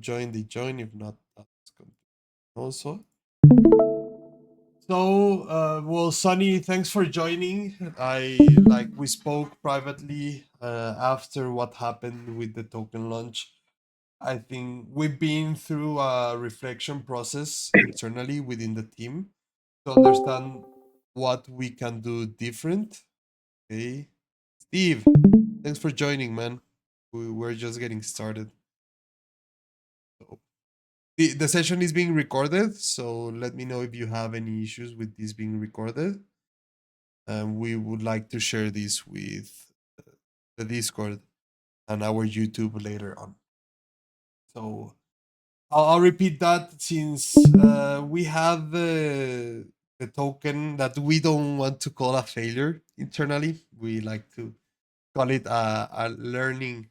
Join the join. If not, that's continue also. So, well, Sunny, thanks for joining. We spoke privately after what happened with the token launch. I think we've been through a reflection process internally within the team to understand what we can do different. Okay, Steve, thanks for joining, man. We're just getting started. So the session is being recorded, so let me know if you have any issues with this being recorded. And we would like to share this with the Discord and our YouTube later on. So I'll repeat that since we have the token that we don't want to call a failure internally. We like to call it a learning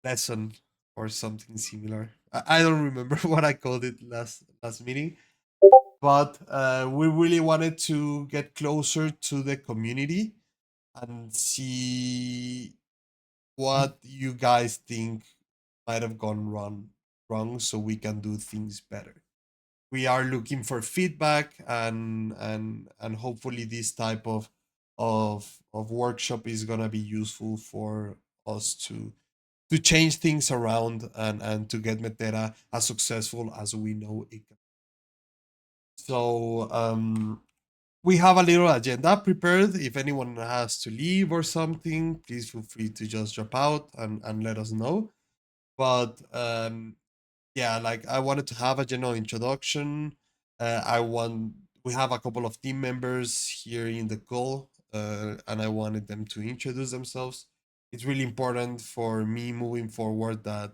lesson or something similar. I don't remember what I called it last meeting, but we really wanted to get closer to the community and see what you guys think might have gone wrong so we can do things better. We are looking for feedback and hopefully this type of workshop is gonna be useful for us to change things around and to get Metera as successful as we know it can. So we have a little agenda prepared. If anyone has to leave or something, please feel free to just drop out and let us know. But yeah, like I wanted to have a general introduction. I want We have a couple of team members here in the call, and I wanted them to introduce themselves. It's really important for me moving forward that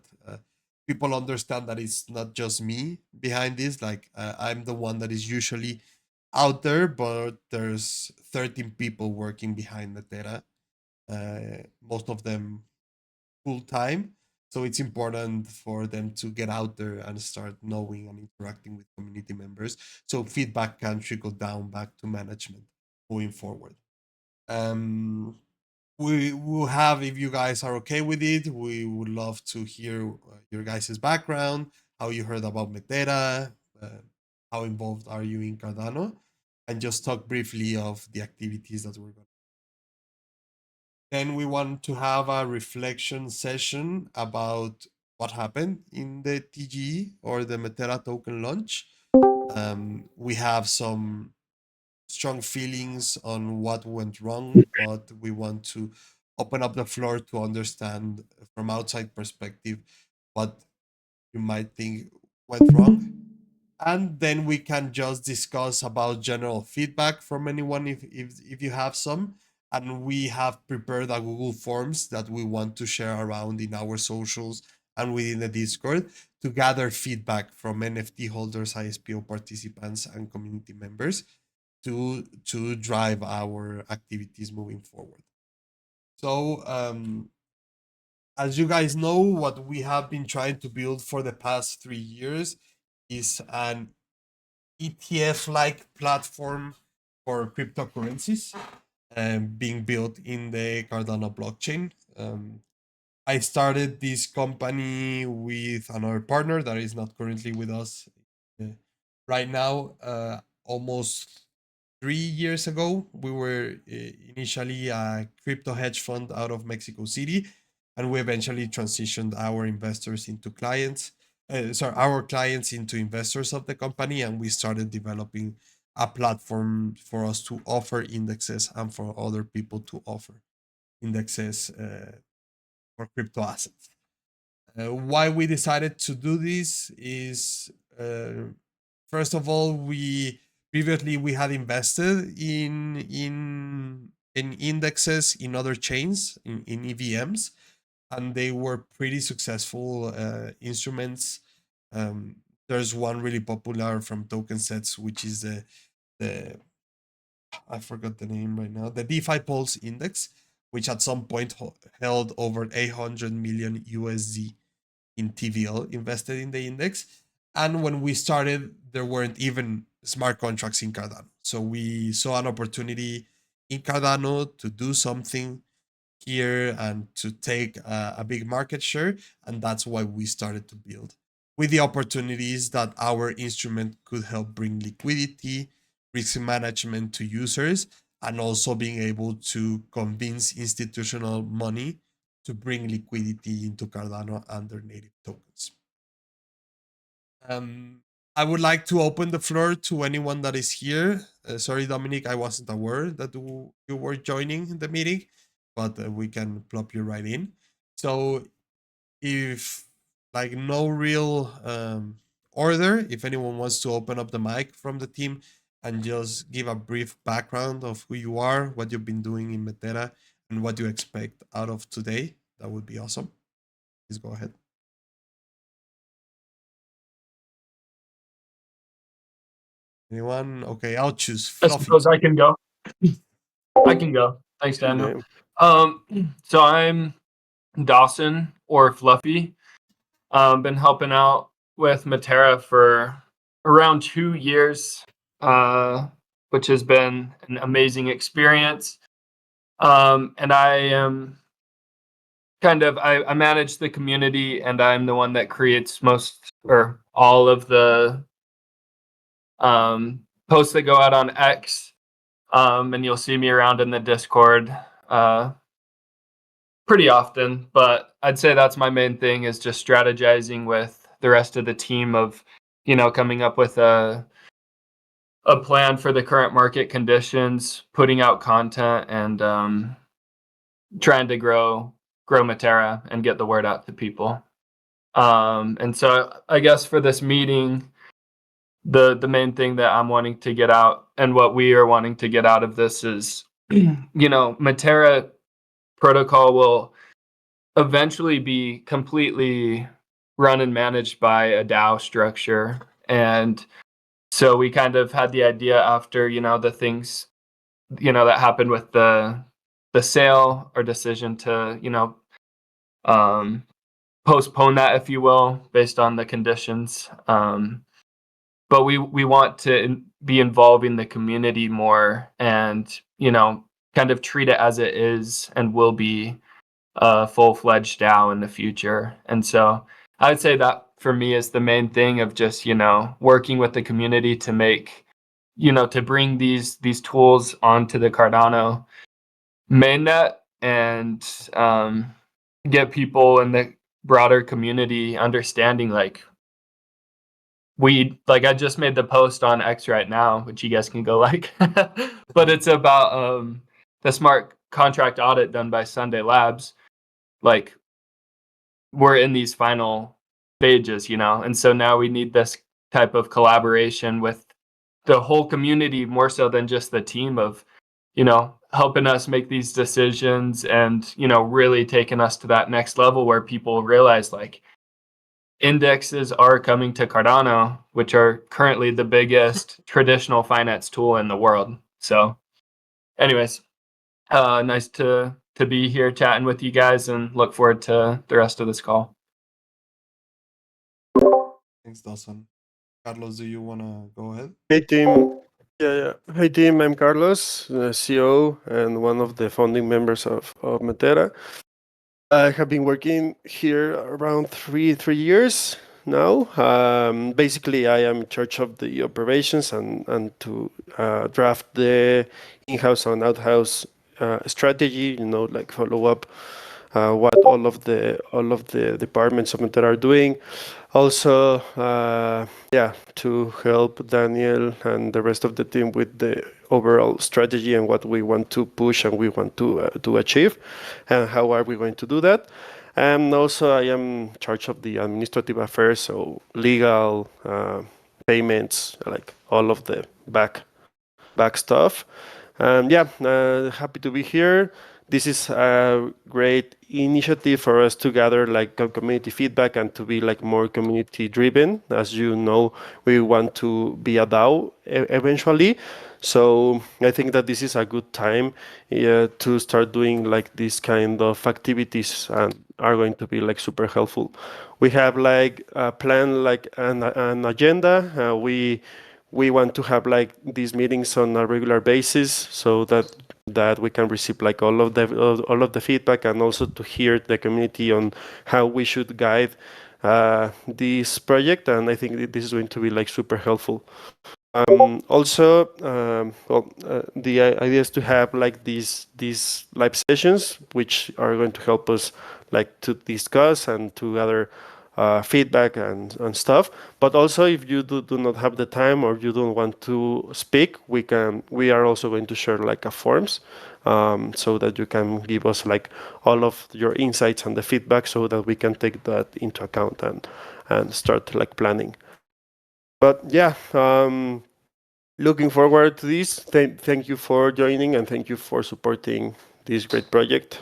people understand that it's not just me behind this. Like I'm the one that is usually out there, but there's 13 people working behind Metera. Most of them full time. So it's important for them to get out there and start knowing and interacting with community members. So feedback can trickle down back to management moving forward. Um, we will have, if you guys are okay with it, we would love to hear your guys' background, how you heard about Metera, uh, how involved are you in Cardano, and just talk briefly of the activities that we're going. Then we want to have a reflection session about what happened in the TGE or the Metera token launch. We have some strong feelings on what went wrong, but we want to open up the floor to understand from outside perspective what you might think went wrong, and then we can just discuss about general feedback from anyone if you have some. And we have prepared a Google Forms that we want to share around in our socials and within the Discord to gather feedback from NFT holders, ISPO participants, and community members to drive our activities moving forward. So as you guys know, what we have been trying to build for the past 3 years is an ETF like platform for cryptocurrencies being built in the Cardano blockchain. I started this company with another partner that is not currently with us uh, right now. Almost 3 years ago, we were initially a crypto hedge fund out of Mexico City, and we eventually transitioned our investors into clients. Sorry, our clients into investors of the company, and we started developing a platform for us to offer indexes and for other people to offer indexes for crypto assets. Why we decided to do this is first of all, we previously we had invested in indexes in other chains in EVMs, and they were pretty successful instruments. um, there's one really popular from token sets, which is the I forgot the name right now, the DeFi Pulse Index, which at some point held over 800 million USD in TVL invested in the index. And when we started, there weren't even smart contracts in Cardano. So we saw an opportunity in Cardano to do something here and to take a big market share. And that's why we started to build. with the opportunities that our instrument could help bring liquidity, risk management to users, and also being able to convince institutional money to bring liquidity into Cardano and their native tokens. Um, I would like to open the floor to anyone that is here. Sorry, Dominic, I wasn't aware that you were joining the meeting, but we can plop you right in. So if like no real order, if anyone wants to open up the mic from the team and just give a brief background of who you are, what you've been doing in Metera, and what you expect out of today, that would be awesome. Please go ahead. Anyone? Okay, I'll choose I Fluffy. suppose I can go. I can go. Thanks, Daniel. So I'm Dawson, or Fluffy. Been helping out with Metera for around 2 years, which has been an amazing experience. And I am I manage the community, and I'm the one that creates most or all of the posts that go out on X. And you'll see me around in the Discord pretty often, but I'd say that's my main thing, is just strategizing with the rest of the team of, coming up with a plan for the current market conditions, putting out content, and trying to grow Metera and get the word out to people. And so I guess for this meeting, the main thing that I'm wanting to get out, and what we are wanting to get out of this, is Metera protocol will eventually be completely run and managed by a DAO structure. And so we kind of had the idea after, the things, that happened with the sale, or decision to, postpone that, if you will, based on the conditions. But we want to be involving the community more, and, kind of treat it as it is and will be a full-fledged DAO in the future. And so I would say that for me is the main thing of just, working with the community to make, to bring these tools onto the Cardano mainnet, and get people in the broader community understanding, like I just made the post on X right now, which you guys can go like, but it's about the smart contract audit done by Sunday Labs. Like, we're in these final stages, and so now we need this type of collaboration with the whole community, more so than just the team, of, helping us make these decisions, and, really taking us to that next level where people realize, like, indexes are coming to Cardano, which are currently the biggest traditional finance tool in the world. So anyways, nice to be here chatting with you guys, and look forward to the rest of this call. Thanks, Dawson. Carlos, do you want to go ahead? Hey, team. Yeah. Hey, team. I'm Carlos, the CEO and one of the founding members of Metera. I have been working here around three years now. Basically, I am in charge of the operations and to draft the in-house and out-house strategy. Like follow up what all of the departments of Metera are doing. Also, to help Daniel and the rest of the team with the overall strategy and what we want to push and we want to achieve, and how are we going to do that. And also, I am in charge of the administrative affairs, so legal, payments, like all of the back stuff. Happy to be here. This is a great initiative for us to gather like community feedback and to be like more community driven. As you know, we want to be a DAO eventually. So I think that this is a good time to start doing like this kind of activities, and are going to be like super helpful. We have like a plan, like an agenda. We want to have like these meetings on a regular basis, so that we can receive like all of the feedback, and also to hear the community on how we should guide this project, and I think this is going to be like super helpful. Also, the idea is to have like these live sessions, which are going to help us like to discuss and to gather feedback and stuff. But also, if you do not have the time or you don't want to speak, we are also going to share like a forms, so that you can give us like all of your insights and the feedback, so that we can take that into account and start like planning. But yeah, looking forward to this. Thank you for joining, and thank you for supporting this great project.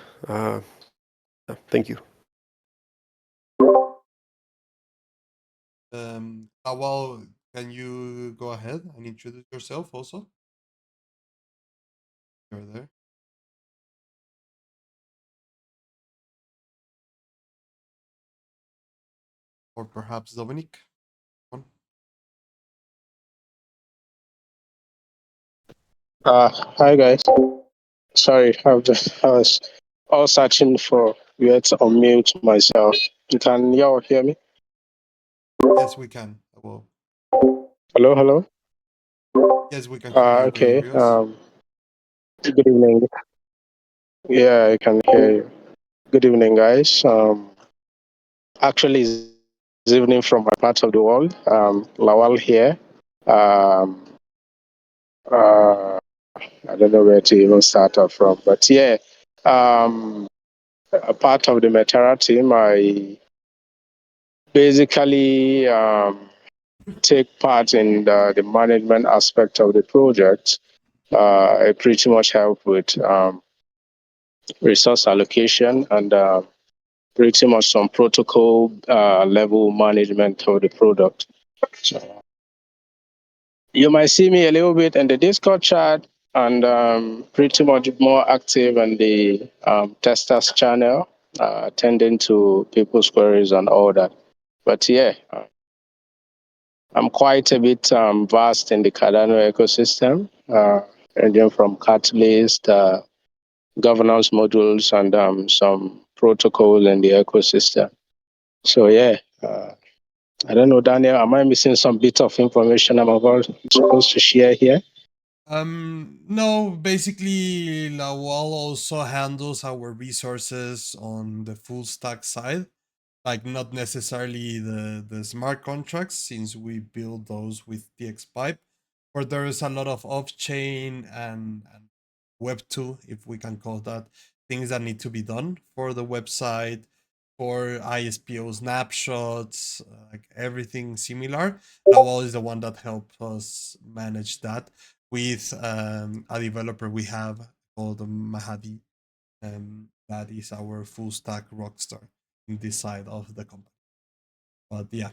Thank you. Well, can you go ahead and introduce yourself also? You're there. Or perhaps Dominic? One. Hi guys. Sorry, I was all searching for where to unmute myself. You can y'all hear me? Yes, we can. Well, Hello, hello. yes, we can hear you. Can you Okay. hear us? Good evening. Yeah, I can hear you. Good evening, guys. Actually, it's evening from my part of the world. Lawal here. Um, uh, I don't know where to even start off from, but yeah, a part of the Metera team. I basically take part in the management aspect of the project. I pretty much help with resource allocation and pretty much some protocol level management of the product. So you might see me a little bit in the Discord chat and pretty much more active in the testers channel, attending to people's queries and all that. But yeah, I'm quite a bit vast in the Cardano ecosystem, ranging from Catalyst, governance modules, and some protocols in the ecosystem. So yeah, I don't know, Daniel, am I missing some bit of information I'm supposed to share here? No, basically, Lawal also handles our resources on the full stack side, like not necessarily the smart contracts, since we build those with TX Pipe, but there is a lot of off chain and Web 2, if we can call that, things that need to be done for the website, for ISPO snapshots, like everything similar. Lawal is the one that helps us manage that with a developer we have called Mahadi. That is our full stack rockstar in this side of the company. But yeah,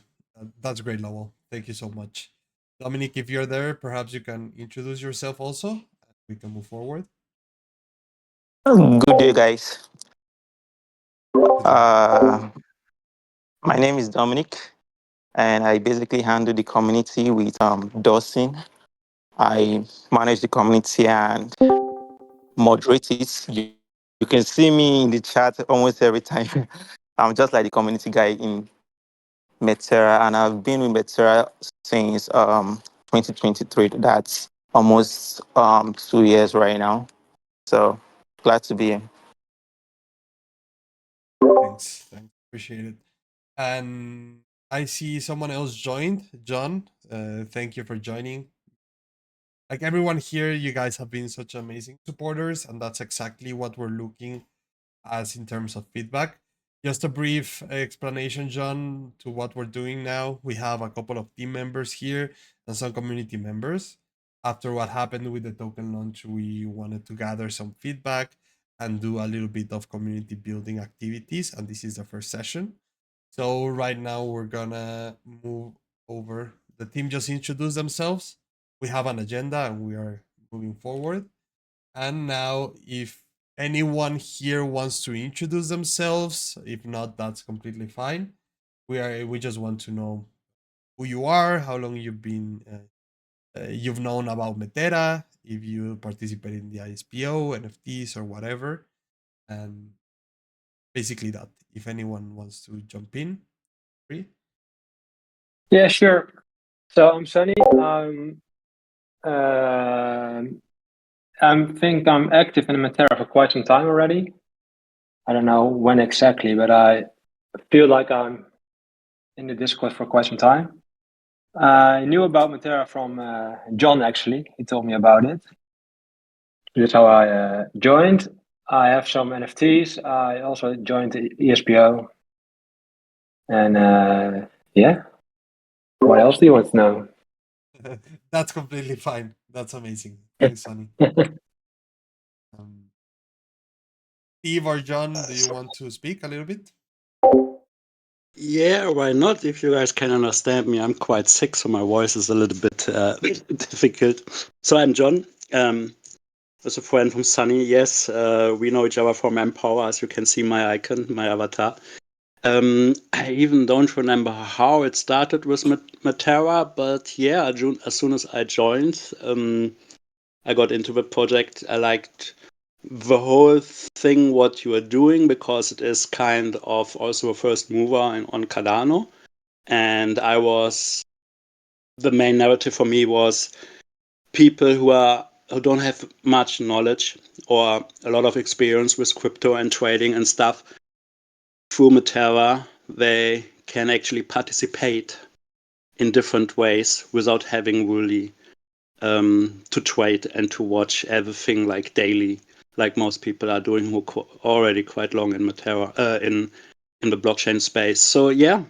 that's great, Lowell. Thank you so much. Dominic, if you're there, perhaps you can introduce yourself also. We can move forward. Good day, guys. Good day. My name is Dominic, and I basically handle the community with Dawson. I manage the community and moderate it. You can see me in the chat almost every time. I'm just like the community guy in Metera, and I've been with Metera since 2023. That's almost 2 years right now. So glad to be here. Thanks. Thanks. Appreciate it. And I see someone else joined. John, thank you for joining. Like everyone here, you guys have been such amazing supporters, and that's exactly what we're looking as in terms of feedback. Just a brief explanation, John, to what we're doing now. We have a couple of team members here and some community members. After what happened with the token launch, we wanted to gather some feedback and do a little bit of community building activities. And this is the first session. So right now we're gonna move over. The team just introduced themselves. We have an agenda and we are moving forward. And now, if anyone here wants to introduce themselves, if not, that's completely fine. We just want to know who you are, how long you've known about Metera, if you participate in the ISPO, NFTs, or whatever, and basically that. If anyone wants to jump in, free. Yeah, sure. So I'm Sunny. I think I'm active in Metera for quite some time already. I don't know when exactly, but I feel like I'm in the Discord for quite some time. I knew about Metera from John, actually. He told me about it. That's how I joined. I have some NFTs. I also joined the ESPO. And yeah, what else do you want to know? That's completely fine. That's amazing. Thanks, Sonny. Steve or John, do you want to speak a little bit? Yeah, why not? If you guys can understand me, I'm quite sick, so my voice is a little bit difficult. So I'm John. As a friend from Sunny, yes, we know each other from Empower, as you can see my icon, my avatar. I even don't remember how it started with Metera, but yeah, as soon as I joined, I got into the project. I liked the whole thing what you are doing because it is kind of also a first mover on Cardano. And the main narrative for me was people who don't have much knowledge or a lot of experience with crypto and trading and stuff. Through Metera, they can actually participate in different ways without having really to trade and to watch everything like daily, like most people are doing who already quite long in Metera in the blockchain space. So yeah,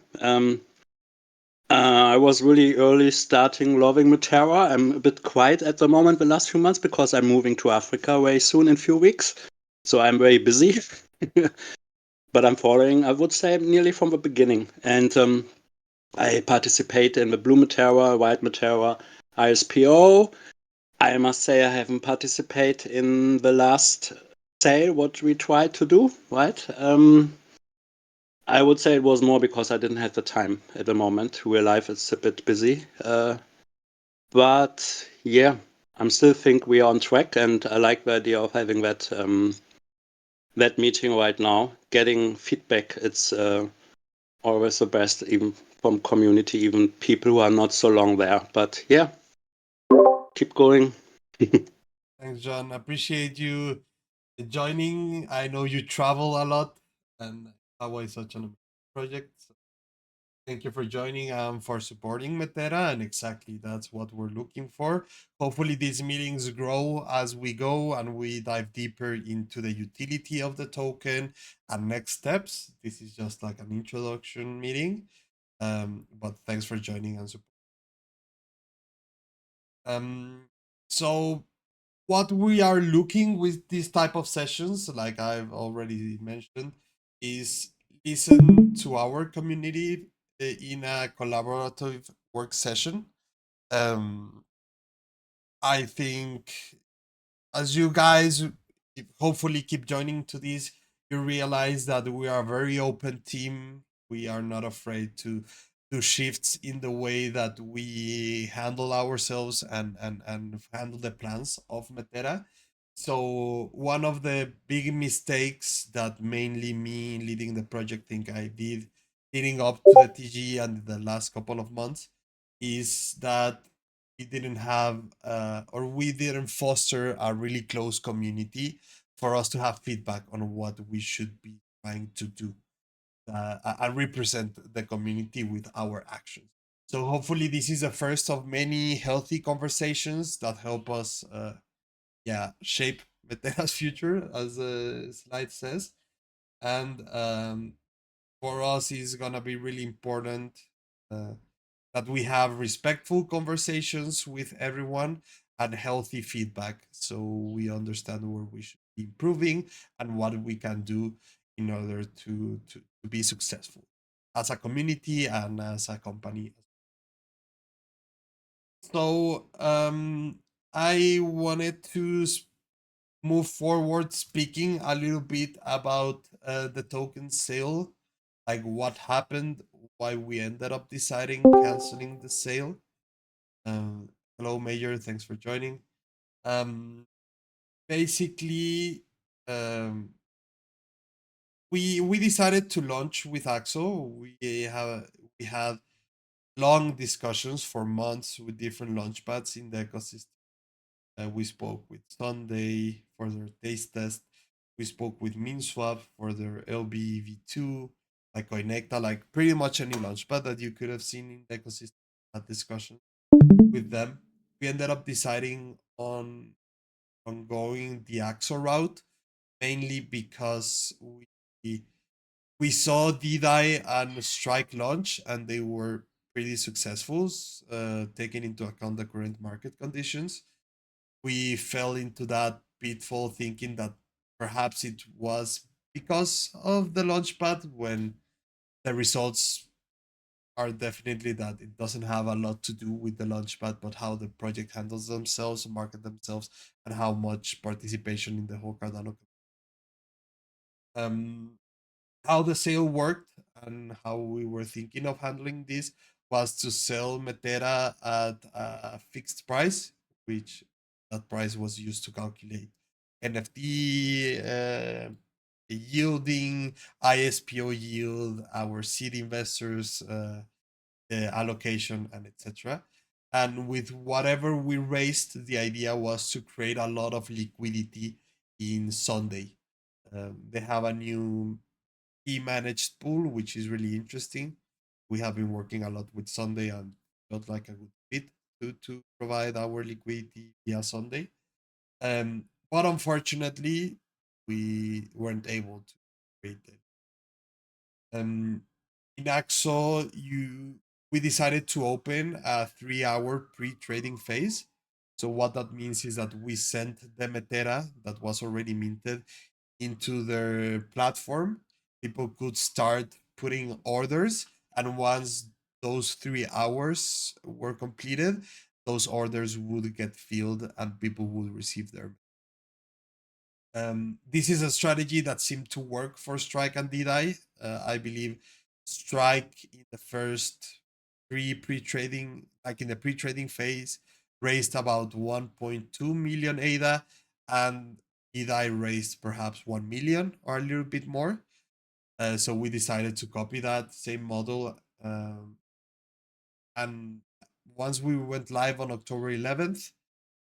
I was really early starting loving Metera. I'm a bit quiet at the moment the last few months because I'm moving to Africa very soon in a few weeks. So I'm very busy. But I'm following, I would say, nearly from the beginning. And I participate in the Blue Metera, White Metera, ISPO. I must say I haven't participated in the last sale, what we tried to do, right? I would say it was more because I didn't have the time at the moment. Real life is a bit busy. But yeah, I'm still think we are on track, and I like the idea of having that meeting right now. Getting feedback, it's always the best, even from community, even people who are not so long there. But yeah, keep going. Thanks, John. Appreciate you joining. I know you travel a lot, and Hawaii is such an amazing project. So thank you for joining and for supporting Metera. And exactly that's what we're looking for. Hopefully, these meetings grow as we go and we dive deeper into the utility of the token and next steps. This is just like an introduction meeting. But thanks for joining and support. So what we are looking with this type of sessions, like I've already mentioned, is listen to our community in a collaborative work session. I think as you guys hopefully keep joining to this, you realize that we are a very open team. We are not afraid to do shifts in the way that we handle ourselves and handle the plans of Metera. So one of the big mistakes that mainly me leading the project think I did leading up to the TG and the last couple of months is that we didn't have or we didn't foster a really close community for us to have feedback on what we should be trying to do and represent the community with our actions. So hopefully this is the first of many healthy conversations that help us shape Metera's future, as the slide says. And for us is gonna be really important uh, that we have respectful conversations with everyone and healthy feedback so we understand where we should be improving and what we can do in order to be successful as a community and as a company. So I wanted to move forward speaking a little bit about the token sale, like what happened, why we ended up deciding canceling the sale. Hello, Major. Thanks for joining. Basically, we decided to launch with Axo. We we had long discussions for months with different launchpads in the ecosystem. We spoke with Sunday for their taste test. We spoke with MinSwap for their LBV2, like Coinecta, like pretty much any launchpad that you could have seen in the ecosystem had discussion with them. We ended up deciding on going the Axo route, mainly because we saw DDI and Strike launch, and they were pretty successful, taking into account the current market conditions. We fell into that pitfall thinking that perhaps it was because of the launchpad, when the results are definitely that it doesn't have a lot to do with the launchpad, but how the project handles themselves, market themselves, and how much participation in the whole Cardano. Um, how the sale worked and how we were thinking of handling this was to sell Metera at a fixed price, which that price was used to calculate NFT yielding, ISPO yield, our seed investors allocation, and etc. And with whatever we raised, the idea was to create a lot of liquidity in Sunday. They have a new managed pool, which is really interesting. We have been working a lot with Sunday and felt like a good fit to provide our liquidity via Sunday. But unfortunately, we weren't able to create it. In Axo, we decided to open a 3-hour pre-trading phase. So what that means is that we sent the Metera that was already minted into their platform. People could start putting orders, and once those 3 hours were completed, those orders would get filled and people would receive their. This is a strategy that seemed to work for Strike and DDI. I believe Strike in the first pre-trading, like in the pre-trading phase, raised about 1.2 million ADA, and DDI raised perhaps 1 million or a little bit more. So we decided to copy that same model. And once we went live on October 11th,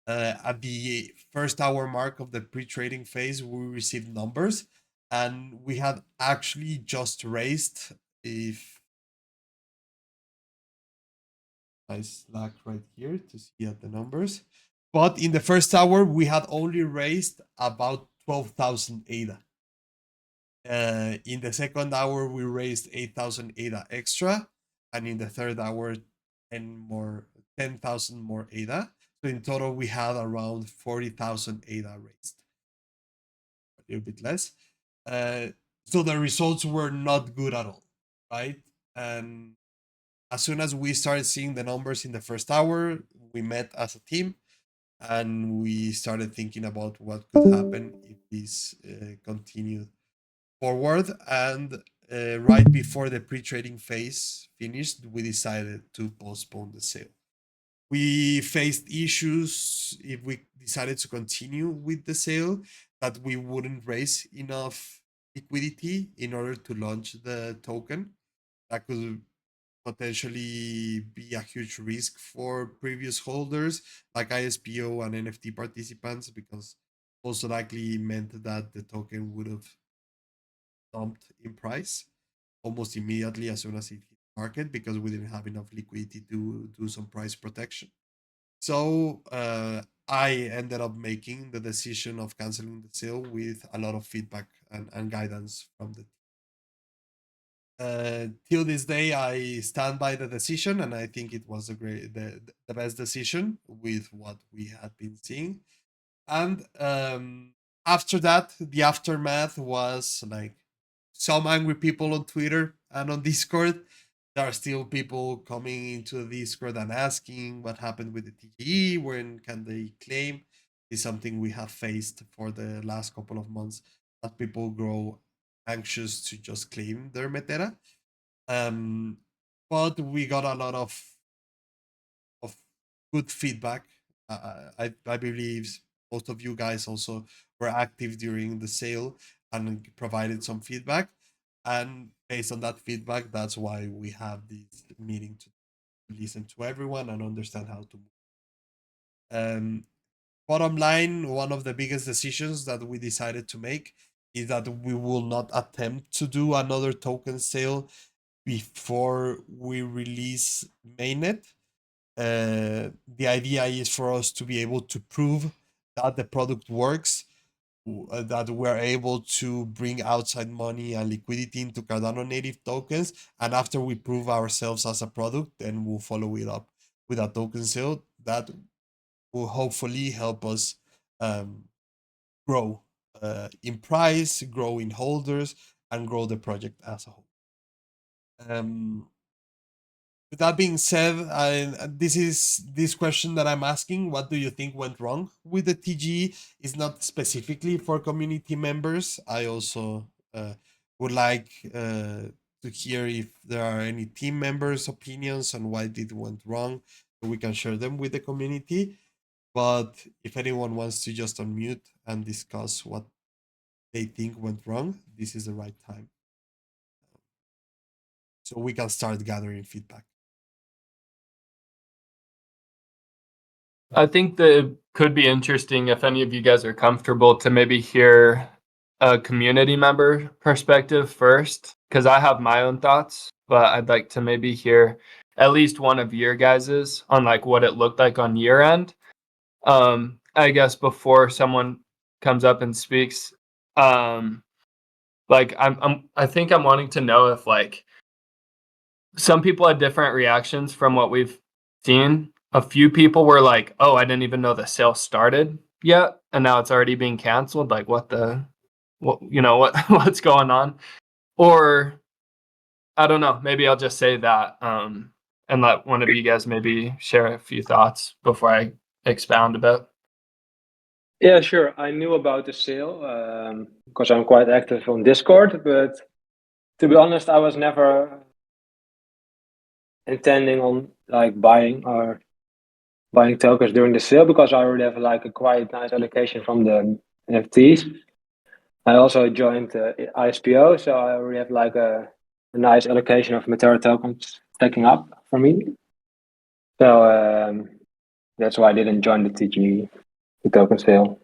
at the first hour mark of the pre-trading phase, we received numbers, and we had actually just raised, if I slack right here to see at the numbers, but in the first hour we had only raised about 12,000 ADA. In the second hour we raised 8,000 ADA extra, and in the third hour 10,000 more ADA. So in total we had around 40,000 ADA raised, a little bit less. So the results were not good at all, right? And as soon as we started seeing the numbers in the first hour, we met as a team and we started thinking about what could happen if this continued forward. And right before the pre-trading phase finished, we decided to postpone the sale. We faced issues if we decided to continue with the sale, that we wouldn't raise enough liquidity in order to launch the token. That could potentially be a huge risk for previous holders like ISPO and NFT participants, because most likely meant that the token would have dumped in price almost immediately as soon as it hit the market, because we didn't have enough liquidity to do some price protection. So I ended up making the decision of canceling the sale with a lot of feedback and guidance from the till this day. I stand by the decision, and I think it was the best decision with what we had been seeing. And after that, the aftermath was like some angry people on Twitter and on Discord. There are still people coming into the Discord and asking what happened with the TGE, when can they claim. Is something we have faced for the last couple of months, that people grow anxious to just claim their Metera. But we got a lot of good feedback. I believe most of you guys also were active during the sale and provided some feedback. And based on that feedback, that's why we have this meeting to listen to everyone and understand how to move. Bottom line, one of the biggest decisions that we decided to make is that we will not attempt to do another token sale before we release mainnet. The idea is for us to be able to prove that the product works, that we're able to bring outside money and liquidity into Cardano native tokens. And after we prove ourselves as a product, then we'll follow it up with a token sale that will hopefully help us grow in price, grow in holders, and grow the project as a whole. With that being said, this is this question that I'm asking: what do you think went wrong with the TGE? Is not specifically for community members. I also would like to hear if there are any team members' opinions on why it went wrong, so we can share them with the community. But if anyone wants to just unmute and discuss what they think went wrong, this is the right time. So we can start gathering feedback. I think that it could be interesting if any of you guys are comfortable to maybe hear a community member perspective first, because I have my own thoughts, but I'd like to maybe hear at least one of your guys's on like what it looked like on your end. I guess before someone comes up and speaks, like I think I'm wanting to know if like some people had different reactions from what we've seen. A few people were like, "Oh, I didn't even know the sale started yet, and now it's already being canceled. Like, what what's going on?" Or I don't know. Maybe I'll just say that, and let one of you guys maybe share a few thoughts before I expound a bit. Yeah, sure. I knew about the sale because I'm quite active on Discord, but to be honest, I was never intending on like buying tokens during the sale because I already have like a quite nice allocation from the NFTs. I also joined ISPO, so I already have like a nice allocation of Metera tokens stacking up for me. So that's why I didn't join the TG, the token sale.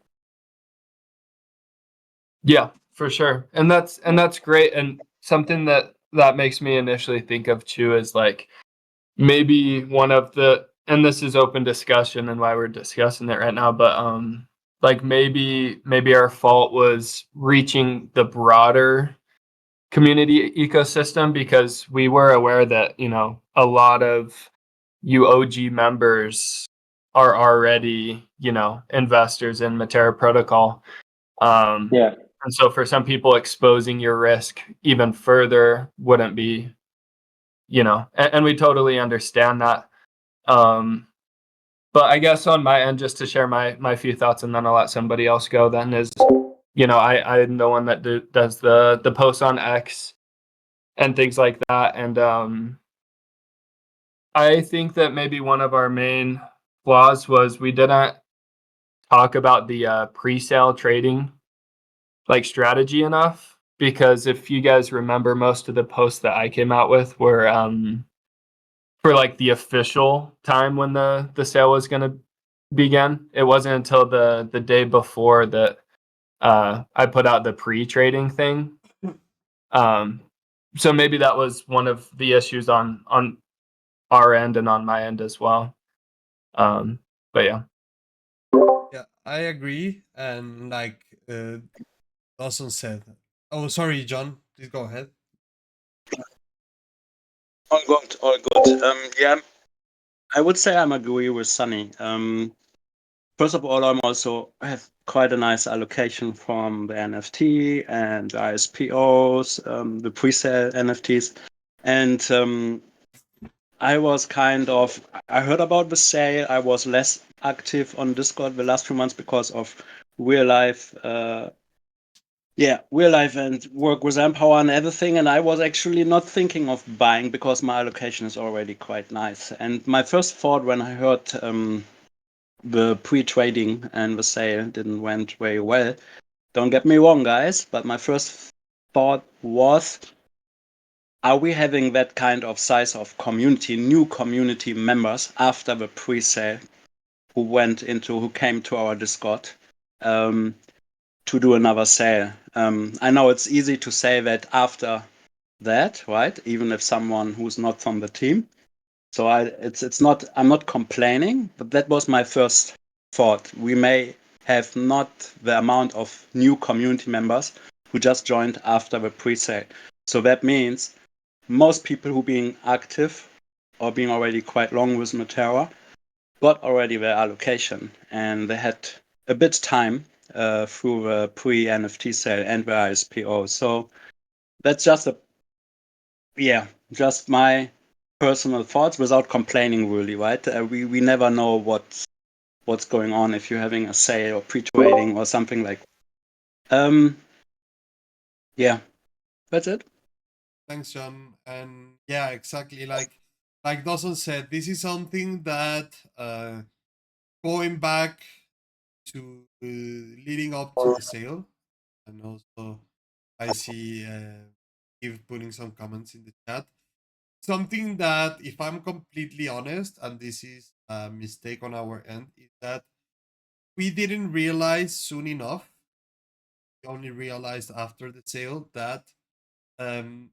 Yeah, for sure. And that's great. And something that makes me initially think of too is like maybe one of the, and this is open discussion and why we're discussing it right now, but like maybe our fault was reaching the broader community ecosystem, because we were aware that, you know, a lot of you OG members are already, you know, investors in Metera protocol. Yeah. And so for some people, exposing your risk even further wouldn't be, you know, and we totally understand that. But I guess on my end, just to share my few thoughts, and then I'll let somebody else go. Then is, you know, I'm the one that does the posts on X and things like that, and I think that maybe one of our main flaws was we didn't talk about the pre-sale trading like strategy enough, because if you guys remember, most of the posts that I came out with were for like the official time when the sale was going to begin. It wasn't until the day before that I put out the pre-trading thing. So maybe that was one of the issues on our end and on my end as well. But yeah. Yeah, I agree. And like Dawson said, oh, sorry, John, please go ahead. All good, all good. Yeah, I would say I'm agree with Sunny. First of all, I have quite a nice allocation from the NFT and the ISPOs, the pre-sale NFTs, and I was I heard about the sale. I was less active on Discord the last few months because of real life, real life and work with Empower and everything. And I was actually not thinking of buying because my allocation is already quite nice. And my first thought when I heard the pre-trading and the sale didn't went very well. Don't get me wrong, guys, but my first thought was are we having that kind of size of community, new community members after the pre-sale who came to our Discord to do another sale? I know it's easy to say that after that, right? Even if someone who's not from the team. So it's not, I'm not complaining, but that was my first thought. We may have not the amount of new community members who just joined after the pre-sale. So that means most people who being active or being already quite long with Metera got already their allocation and they had a bit time through the pre-NFT sale and the ISPO. So that's just my personal thoughts without complaining really, right? We never know what's going on if you're having a sale or pre-trading or something like yeah, that's it. Thanks, John. And yeah, exactly. Like Dawson said, this is something that going back to leading up to the sale, and also I see Eve putting some comments in the chat. Something that, if I'm completely honest, and this is a mistake on our end, is that we didn't realize soon enough. We only realized after the sale that um,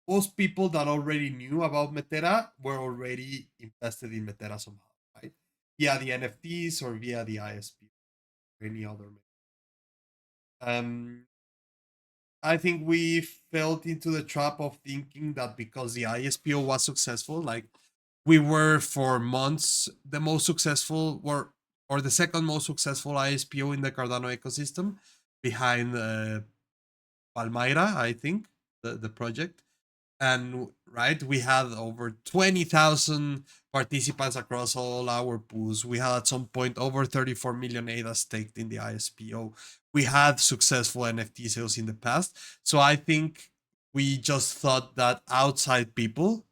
most people that already knew about Metera were already invested in Metera somehow, right? Via the NFTs or via the ISP or any other. Um, I think we fell into the trap of thinking that because the ISPO was successful, like we were for months the most successful or the second most successful ISPO in the Cardano ecosystem behind Palmyra, I think, the project. And right, we had over 20,000 participants across all our pools. We had at some point over 34 million ADA staked in the ISPO. We had successful NFT sales in the past. So I think we just thought that outside people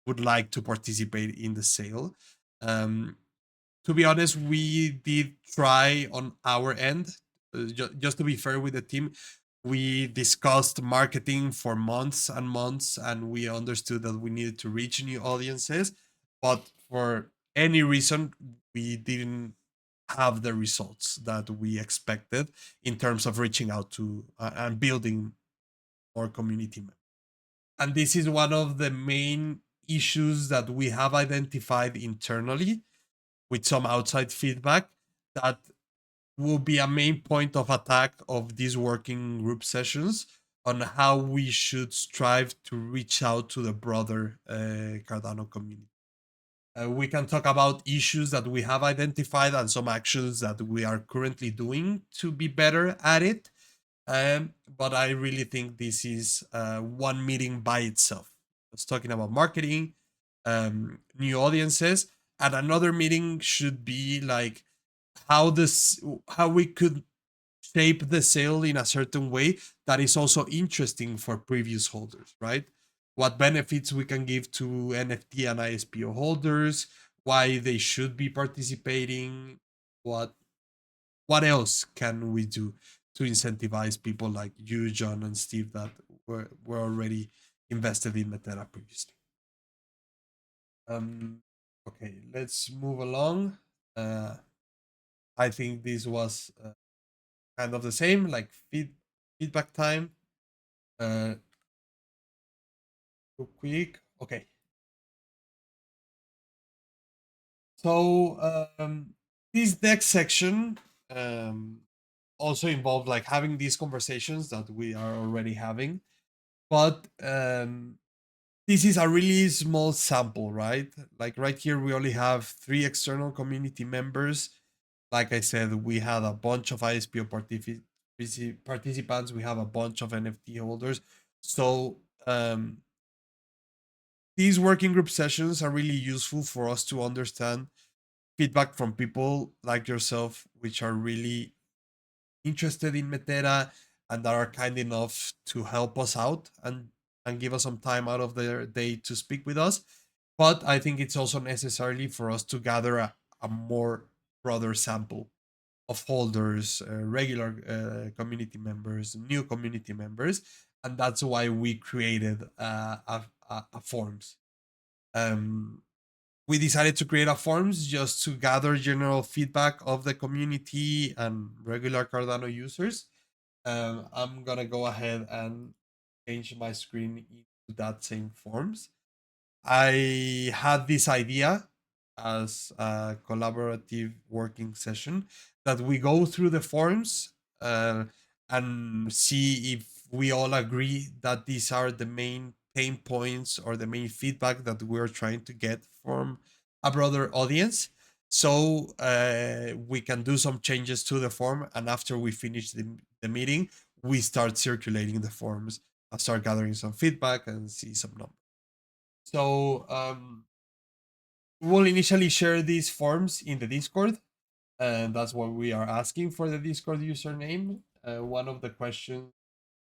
would like to participate in the sale. Um, to be honest, we did try on our end. Just to be fair with the team, we discussed marketing for months and months, and we understood that we needed to reach new audiences. But for any reason, we didn't have the results that we expected in terms of reaching out to and building more community members. And this is one of the main issues that we have identified internally with some outside feedback that will be a main point of attack of these working group sessions on how we should strive to reach out to the broader Cardano community. We can talk about issues that we have identified and some actions that we are currently doing to be better at it. But I really think this is one meeting by itself. It's talking about marketing, new audiences, and another meeting should be like how we could shape the sale in a certain way that is also interesting for previous holders, right? What benefits we can give to NFT and ISPO holders, why they should be participating, what what else can we do to incentivize people like you, John, and Steve that were already invested in Metera previously? Okay, let's move along. I think this was kind of the same, like feedback time. Real quick. Okay. So this next section also involved like having these conversations that we are already having, but this is a really small sample, right? Like right here, we only have 3 external community members. Like I said, we had a bunch of ISPO participants. We have a bunch of NFT holders. So these working group sessions are really useful for us to understand feedback from people like yourself, which are really interested in Metera and that are kind enough to help us out and give us some time out of their day to speak with us. But I think it's also necessarily for us to gather a more broader sample of holders, regular community members, new community members, and that's why we created a forms. We decided to create a forms just to gather general feedback of the community and regular Cardano users. I'm gonna go ahead and change my screen into that same forms. I had this idea as a collaborative working session that we go through the forms and see if we all agree that these are the main pain points or the main feedback that we're trying to get from a broader audience. So we can do some changes to the form, and after we finish the meeting, we start circulating the forms, start gathering some feedback, and see some numbers. So we'll initially share these forms in the Discord, and that's what we are asking for the Discord username. One of the questions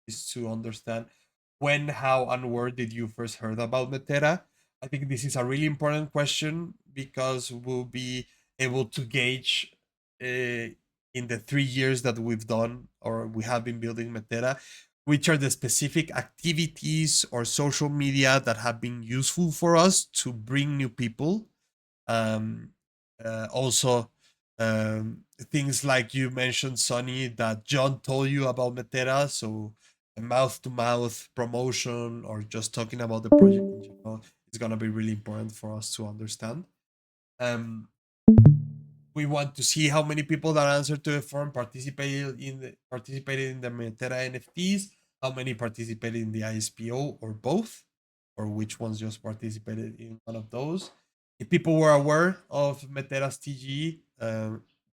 is to understand when, how, and where did you first heard about Metera. I think this is a really important question because we'll be able to gauge in the 3 years that we've done or we have been building Metera, which are the specific activities or social media that have been useful for us to bring new people. Also, things like you mentioned, Sonny, that John told you about Metera. So, mouth to mouth promotion or just talking about the project in general is going to be really important for us to understand. We want to see how many people that answered to the form participated in the Metera NFTs, how many participated in the ISPO or both, or which ones just participated in one of those. If people were aware of Metera's TGE,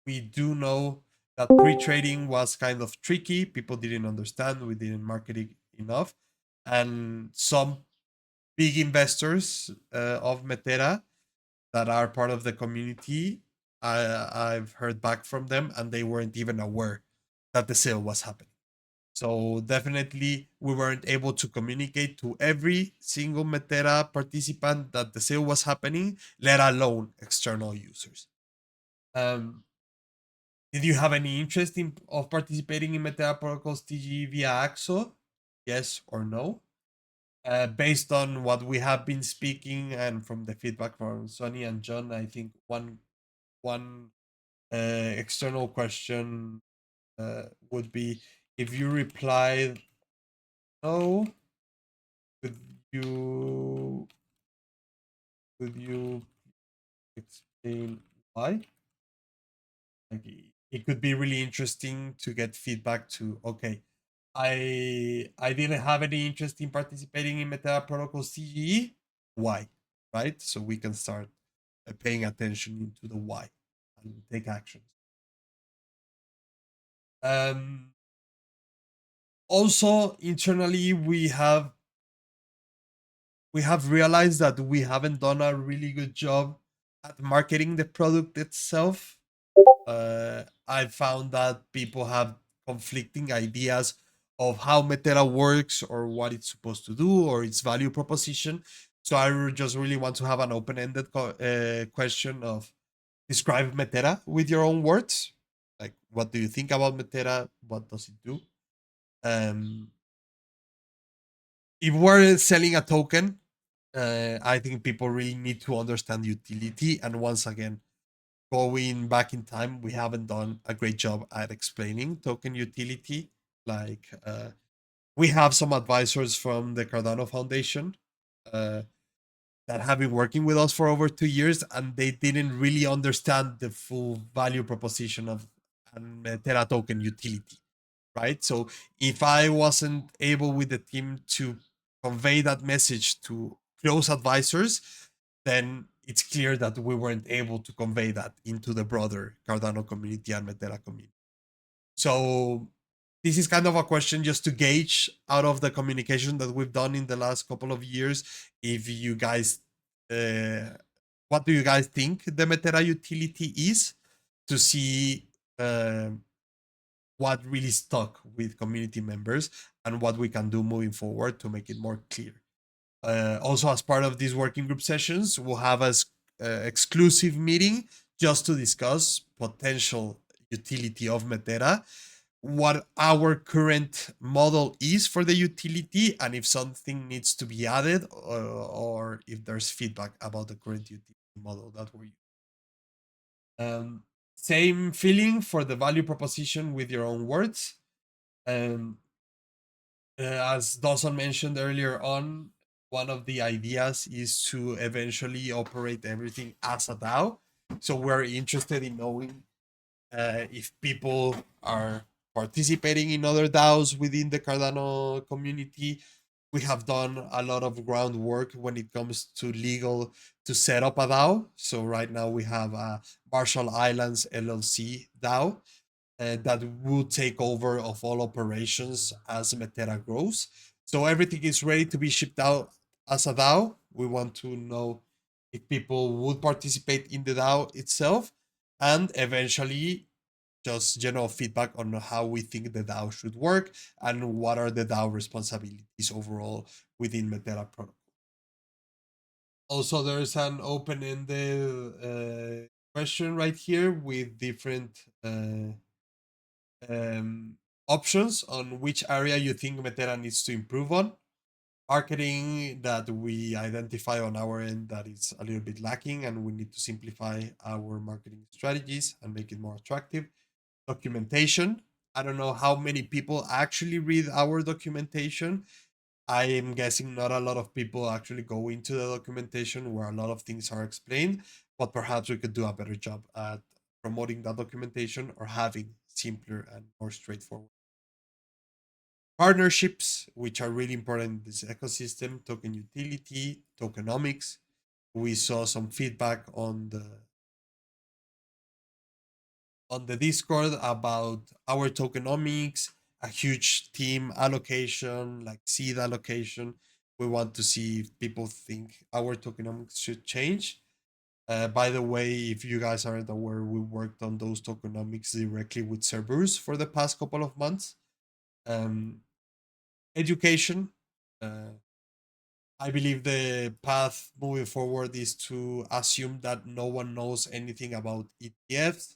we do know that pre-trading was kind of tricky. People didn't understand. We didn't market it enough, and some big investors of Metera that are part of the community, I've heard back from them, and they weren't even aware that the sale was happening. So definitely, we weren't able to communicate to every single Metera participant that the sale was happening, let alone external users. Did you have any interest in of participating in Metera Protocols TG via AXO? Yes or no? Based on what we have been speaking and from the feedback from Sonny and John, I think one external question would be if you replied no, could you could you explain why? Like it could be really interesting to get feedback to okay, I didn't have any interest in participating in Metera Protocol CGE. Why? Right? So we can start paying attention into the why and take actions. Also internally we have realized that we haven't done a really good job at marketing the product itself. I found that people have conflicting ideas of how Metera works or what it's supposed to do or its value proposition. So I just really want to have an open-ended question of describe Metera with your own words. Like, what do you think about Metera? What does it do? If we're selling a token, I think people really need to understand utility. And once again, going back in time, we haven't done a great job at explaining token utility. Like we have some advisors from the Cardano Foundation that have been working with us for over 2 years, and they didn't really understand the full value proposition of Terra token utility, right? So if I wasn't able with the team to convey that message to close advisors, then it's clear that we weren't able to convey that into the broader Cardano community and Metera community. So this is kind of a question just to gauge out of the communication that we've done in the last couple of years. If you guys, what do you guys think the Metera utility is, to see what really stuck with community members and what we can do moving forward to make it more clear. Also, as part of these working group sessions, we'll have an exclusive meeting just to discuss potential utility of Metera what our current model is for the utility, and if something needs to be added, or if there's feedback about the current utility model that we're using. Same feeling for the value proposition with your own words. As Dawson mentioned earlier on, one of the ideas is to eventually operate everything as a DAO. So we're interested in knowing if people are participating in other DAOs within the Cardano community. We have done a lot of groundwork when it comes to legal to set up a DAO. So right now we have a Marshall Islands LLC DAO that will take over of all operations as Metera grows. So everything is ready to be shipped out as a DAO. We want to know if people would participate in the DAO itself, and eventually just general feedback on how we think the DAO should work and what are the DAO responsibilities overall within Metera protocol. Also, there's an open-ended question right here with different options on which area you think Metera needs to improve on. Marketing, that we identify on our end that is a little bit lacking and we need to simplify our marketing strategies and make it more attractive. Documentation, I don't know how many people actually read our documentation. I am guessing not a lot of people actually go into the documentation where a lot of things are explained, but perhaps we could do a better job at promoting that documentation or having simpler and more straightforward partnerships, which are really important in this ecosystem. Token utility, tokenomics. We saw some feedback on the Discord about our tokenomics, a huge team allocation, like seed allocation. We want to see if people think our tokenomics should change. By the way, if you guys aren't aware, we worked on those tokenomics directly with Cerberus for the past couple of months. Education. I believe the path moving forward is to assume that no one knows anything about ETFs,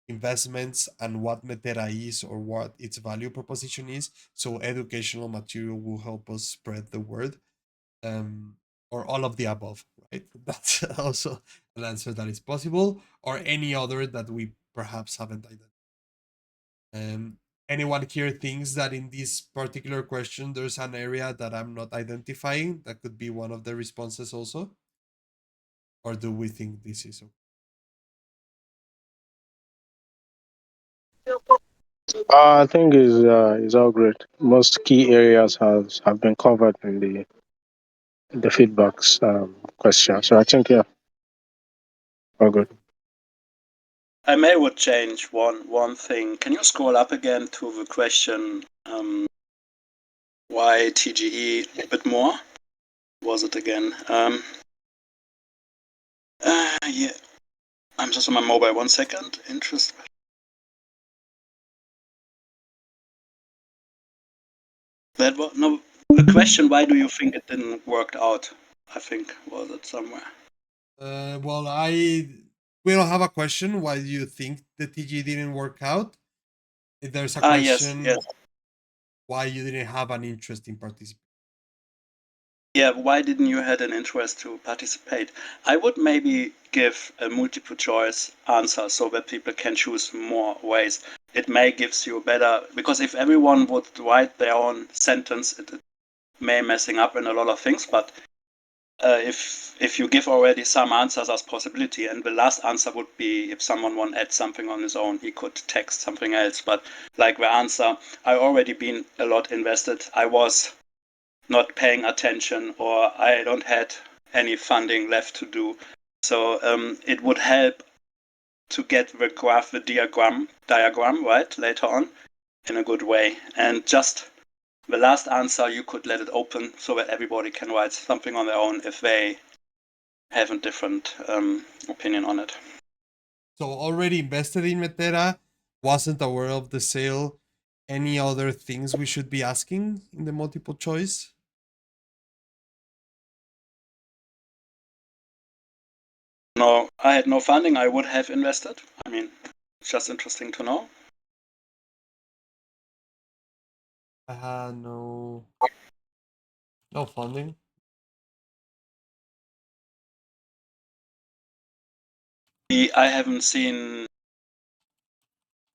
investments, and what Metera is or what its value proposition is. So educational material will help us spread the word, or all of the above, right? That's also an answer that is possible, or any other that we perhaps haven't identified. Anyone here thinks that in this particular question there's an area that I'm not identifying that could be one of the responses also? Or do we think this is okay? I think is all great. Most key areas have been covered in the feedbacks question. So I think all good. I may would change one thing. Can you scroll up again to the question why TGE a bit more? Was it again? Yeah, I'm just on my mobile. 1 second. Interest. That was no. The question: why do you think it didn't work out? I think was it somewhere. Well, we don't have a question. Why do you think the TG didn't work out? If there's a question, Yes. why you didn't have an interest in participating? Yeah, why didn't you had an interest to participate? I would maybe give a multiple choice answer so that people can choose more ways. It may gives you a better, because if everyone would write their own sentence, it may messing up in a lot of things. But if you give already some answers as possibility, and the last answer would be if someone want to add something on his own, he could text something else. But like the answer, I already been a lot invested. I was not paying attention, or I don't had any funding left to do. So it would help to get the graph, the diagram right later on in a good way. And just the last answer, you could let it open so that everybody can write something on their own if they have a different opinion on it. So already invested in Metera, wasn't aware of the sale. Any other things we should be asking in the multiple choice? No, I had no funding. I would have invested. I mean, it's just interesting to know. I had no funding. I haven't seen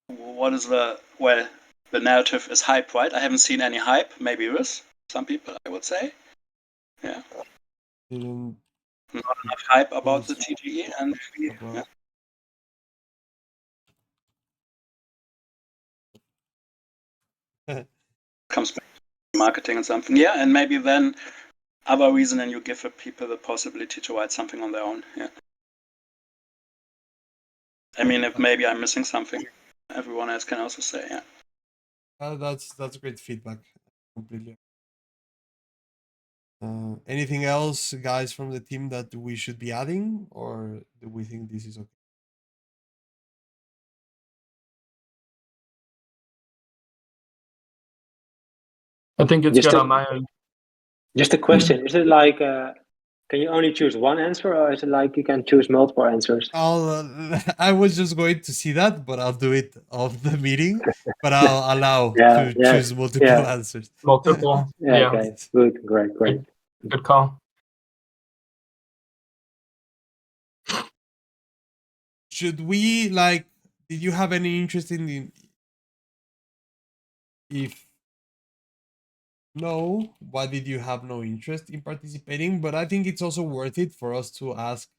what is the narrative is hype, right? I haven't seen any hype. Maybe with some people, I would say. Yeah, Didn't not enough hype about the post TGE, and yeah, about comes back to marketing and something. Yeah, and maybe then other reason, and you give the people the possibility to write something on their own. Yeah. I mean, if maybe I'm missing something, everyone else can also say, yeah. that's great feedback. Completely. Anything else, guys, from the team that we should be adding, or do we think this is okay? I think it's Just good a- on my end. Just a question: is it like can you only choose one answer, or is it like you can choose multiple answers? I was just going to see that, but I'll do it off the meeting. But I'll allow Yeah, to yeah, choose multiple yeah, answers. Multiple. yeah. Yeah. Okay, Yes. good, great. Good call. Should we like? Did you have any interest in the? If no, why did you have no interest in participating? But I think it's also worth it for us to ask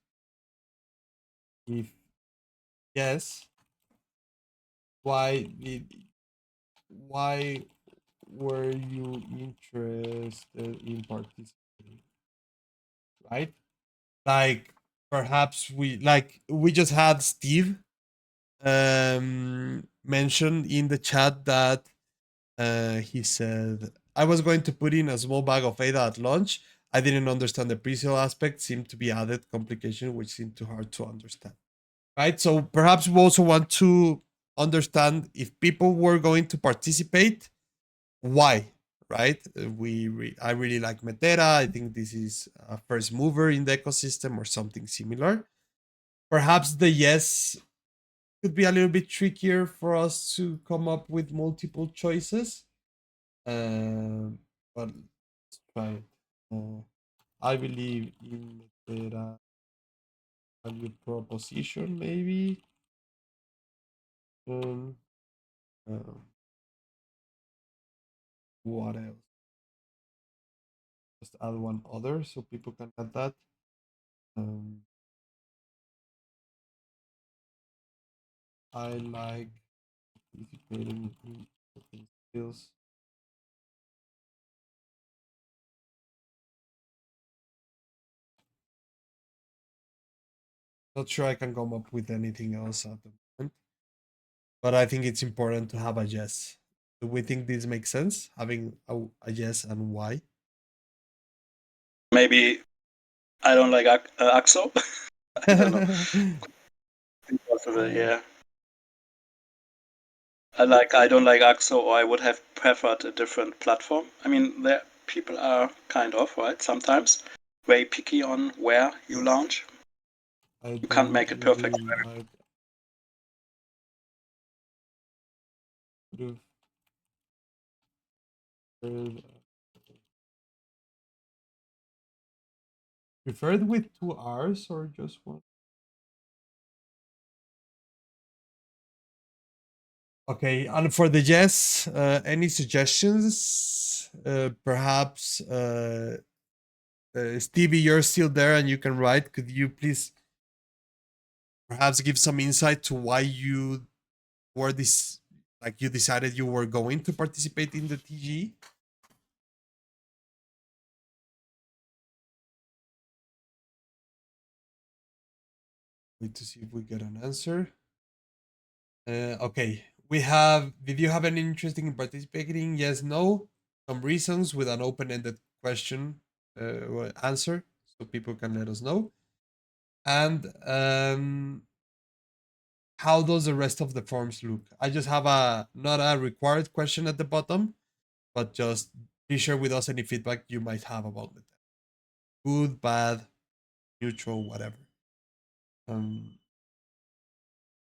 if yes, why were you interested in participating? Right? Like perhaps we just had Steve mention in the chat that he said I was going to put in a small bag of ADA at launch. I didn't understand the pre-sale aspect, seemed to be added complication which seemed too hard to understand. Right? So perhaps we also want to understand if people were going to participate, why, right? I really like Metera. I think this is a first mover in the ecosystem or something similar. Perhaps the yes could be a little bit trickier for us to come up with multiple choices. But let's try it. I believe in Metera value proposition, maybe. Um, um, what else? Just add one other so people can add that. Um, I like participating in open skills. Not sure I can come up with anything else at the moment, but I think it's important to have a yes. Do we think this makes sense? Having a yes and why? Maybe I don't like AXO. I don't know. Possible, yeah. I don't like AXO, or I would have preferred a different platform. I mean, there people are kind of right sometimes very picky on where you launch. I You can't don't make it really perfect. like. Would have preferred with 2 hours or just one. Okay, and for the yes, any suggestions? Perhaps Stevie, you're still there and you can write. Could you please perhaps give some insight to why you were this, like you decided you were going to participate in the TG? Wait to see if we get an answer. Okay, we have. Did you have any interest in participating? Yes, no. Some reasons with an open-ended question answer, so people can let us know. And how does the rest of the forms look? I just have a not a required question at the bottom, but just please share with us any feedback you might have about it. Good, bad, neutral, whatever.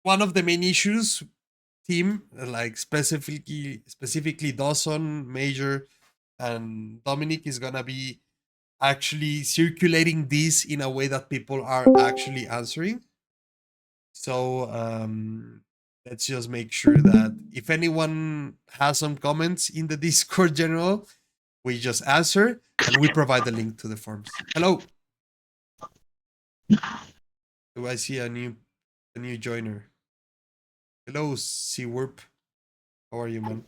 One of the main issues team, like specifically Dawson, Major, and Dominic is gonna be actually circulating this in a way that people are actually answering. So let's just make sure that if anyone has some comments in the Discord general, we just answer and we provide the link to the forms. Hello. Do I see a new joiner? Hello, Seawarp. How are you, man?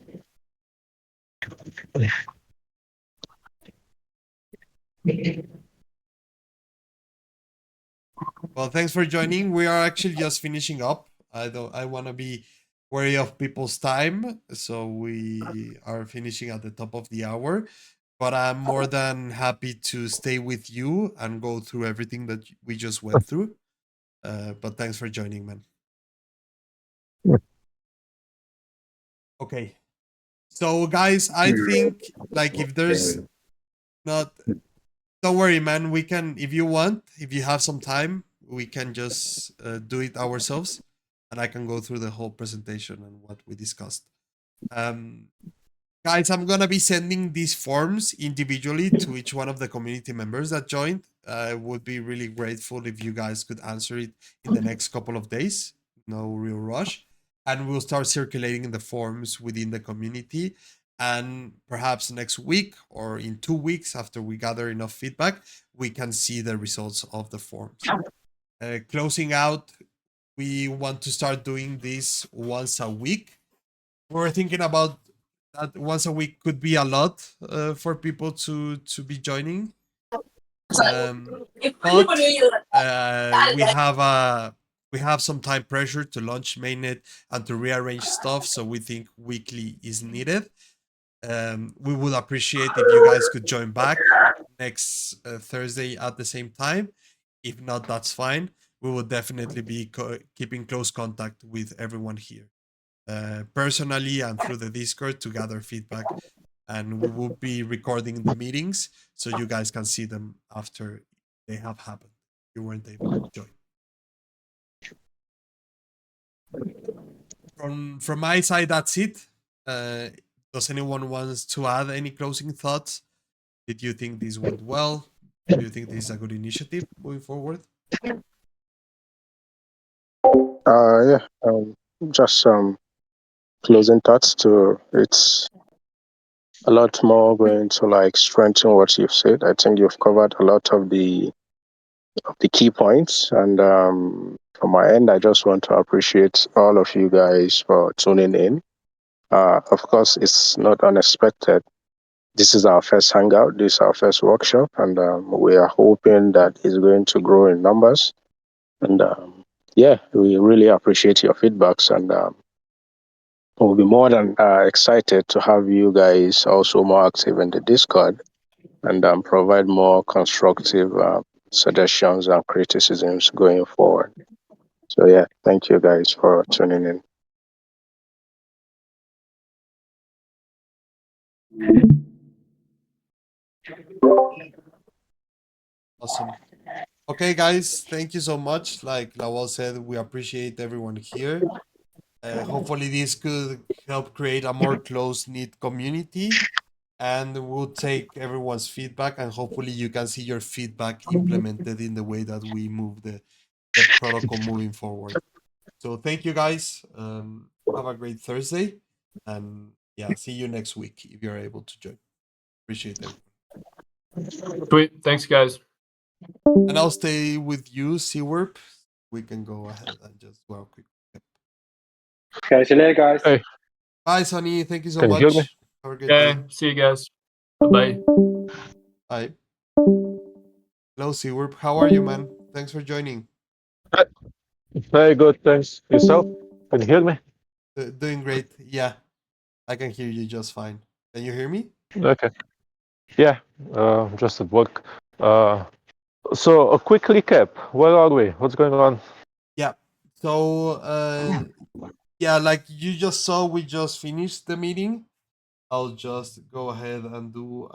Well, thanks for joining. We are actually just finishing up. I want to be wary of people's time, so we are finishing at the top of the hour. But I'm more than happy to stay with you and go through everything that we just went through. But thanks for joining, man. Okay. So, guys, I think like if there's not, don't worry, man. We can, if you want, if you have some time, we can just do it ourselves, and I can go through the whole presentation and what we discussed. Guys, I'm gonna be sending these forms individually to each one of the community members that joined. I would be really grateful if you guys could answer it in the next couple of days. No real rush. And we'll start circulating the forms within the community. And perhaps next week or in 2 weeks, after we gather enough feedback, we can see the results of the forms. Closing out, we want to start doing this once a week. We're thinking about that once a week could be a lot for people to be joining. But we have some time pressure to launch mainnet and to rearrange stuff, so we think weekly is needed. We would appreciate if you guys could join back next Thursday at the same time. If not, that's fine. We will definitely be keeping close contact with everyone here. Personally and through the Discord to gather feedback. And we will be recording the meetings so you guys can see them after they have happened. You weren't able to join. From my side, that's it. Does anyone wants to add any closing thoughts? Did you think this went well? Do you think this is a good initiative moving forward? Yeah. Just some closing thoughts to it's a lot more going to like strengthen what you've said. I think you've covered a lot of the key points, and from my end, I just want to appreciate all of you guys for tuning in. Of course, it's not unexpected. This is our first hangout. This is our first workshop, and we are hoping that it's going to grow in numbers. And yeah, we really appreciate your feedbacks, and we'll be more than excited to have you guys also more active in the Discord and provide more constructive suggestions and criticisms going forward. So yeah, thank you guys for tuning in. Awesome. Okay, guys, thank you so much. Like Lawal said, we appreciate everyone here. Hopefully, this could help create a more close-knit community, and we'll take everyone's feedback, and hopefully, you can see your feedback implemented in the way that we move the protocol moving forward. So, thank you, guys. Have a great Thursday, and yeah, see you next week if you're able to join. Appreciate it. Sweet. Thanks, guys. And I'll stay with you, Seawarp. We can go ahead and just do a quick. Okay, see you later, guys. Hey. Bye, Sonny. Thank you so Can you hear me? much. Have a great Okay. day. See you guys. Bye. Bye. Hello, Seawarp. How are you, man? Thanks for joining. Very good, thanks. Yourself? Can you hear me? Doing great. Yeah, I can hear you just fine. Can you hear me? Okay. Yeah, just at work. So a quick recap. Where are we? What's going on? Yeah. So, yeah, like you just saw, we just finished the meeting. I'll just go ahead and do